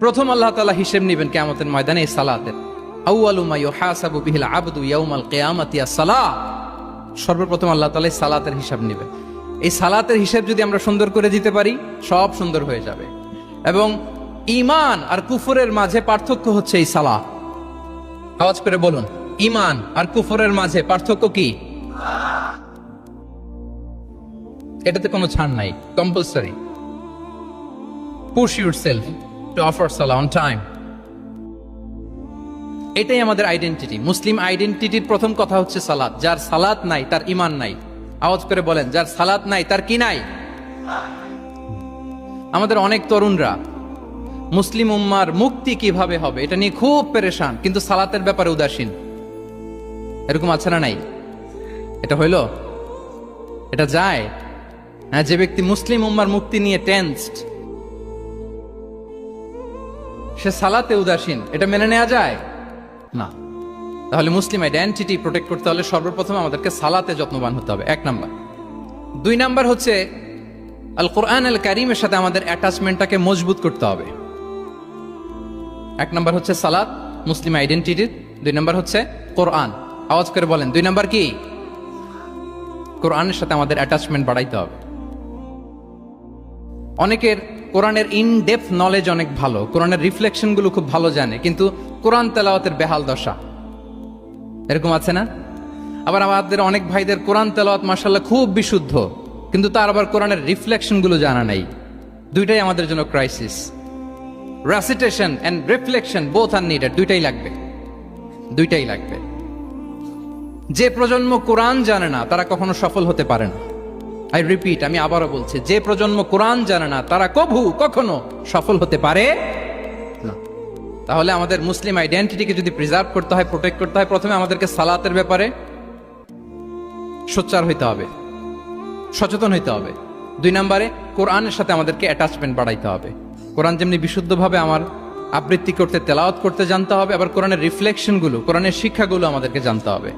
প্রথম আল্লাহ তাআলা হিসেব নেবেন কিয়ামতের ময়দানে এই সালাতের। আউয়ালু মা ইউহাসাবু বিহিল আবদু ইয়াউমাল কিয়ামাতি আস-সালাহ। সর্বপ্রথম আল্লাহ তাআলা এই সালাতের হিসাব নেবে। এই সালাতের হিসাব যদি আমরা সুন্দর করে দিতে পারি, সব সুন্দর হয়ে যাবে। এবং ঈমান আর কুফরের মাঝে পার্থক্য হচ্ছে এই সালাহ। আওয়াজ করে বলুন, ঈমান আর কুফরের মাঝে পার্থক্য কি? এটাতে কোনো ছাড় নাই, compulsory. Push yourself to offer Salah on time. এটাই আমাদের আইডেন্টিটি। মুসলিম আইডেন্টিটির প্রথম কথা হচ্ছে সালাত। যার সালাত নাই তার ঈমান নাই। আওয়াজ করে বলেন, যার সালাত নাই তার কি নাই? আমাদের অনেক তরুণরা মুসলিম উম্মার মুক্তি কিভাবে হবে এটা নিয়ে খুব পেরেশান, কিন্তু সালাতের ব্যাপারে উদাসীন। এরকম আছে না নাই? এটা হইল? এটা যায়? হ্যাঁ, যে ব্যক্তি মুসলিম উম্মার মুক্তি নিয়ে টেনসড, সে সালাতে উদাসীন, এটা মেনে নেওয়া যায় না। তাহলে মুসলিম আইডেন্টিটি প্রোটেক্ট করতে হলে সর্বপ্রথম আমাদেরকে সালাতে যত্নবান হতে হবে, 1 নাম্বার। 2 নাম্বার হচ্ছে আল কোরআন আল কারীমের সাথে আমাদের অ্যাটাচমেন্টটাকে মজবুত করতে হবে। 1 নাম্বার হচ্ছে সালাত মুসলিম আইডেন্টিটির, 2 নাম্বার হচ্ছে কোরআন। আওয়াজ করে বলেন, 2 নাম্বার কি? কোরআনের সাথে আমাদের অ্যাটাচমেন্ট বাড়াইতে হবে। অনেকের কোরআনের ইন ডেপথ নলেজ অনেক ভালো, কোরআনের রিফ্লেকশন গুলো খুব ভালো জানে, কিন্তু কোরআন তেলাওয়াতের বেহাল দশা। এরকম আছে না? আবার আমাদের অনেক ভাইদের কোরআন তেলাওয়াত মাশাআল্লাহ খুব বিশুদ্ধ, কিন্তু তার আবার কোরআনের রিফ্লেকশন গুলো জানা নাই। দুইটাই আমাদের জন্য crisis. Recitation and reflection both are needed. দুইটাই লাগবে। যে প্রজন্ম কোরআন জানে না তারা কখনো সফল হতে পারে না। আই রিপিট, আমি আবারও বলছি, যে প্রজন্ম কোরআন জানে না তারা কখনো সফল হতে পারে না। তাহলে আমাদের মুসলিম আইডেন্টিটিকে যদি প্রিজার্ভ করতে হয়, প্রোটেক্ট করতে হয়, প্রথমে আমাদেরকে সালাতের ব্যাপারে সোচ্চার হইতে হবে, সচেতন হইতে হবে। 2 নম্বরে কোরআনের সাথে আমাদেরকে অ্যাটাচমেন্ট বাড়াইতে হবে। কোরআন যেমনি বিশুদ্ধভাবে আমার আবৃত্তি করতে, তেলাওয়াত করতে জানতে হবে, আবার কোরআনের রিফ্লেকশনগুলো, কোরআনের শিক্ষাগুলো আমাদেরকে জানতে হবে।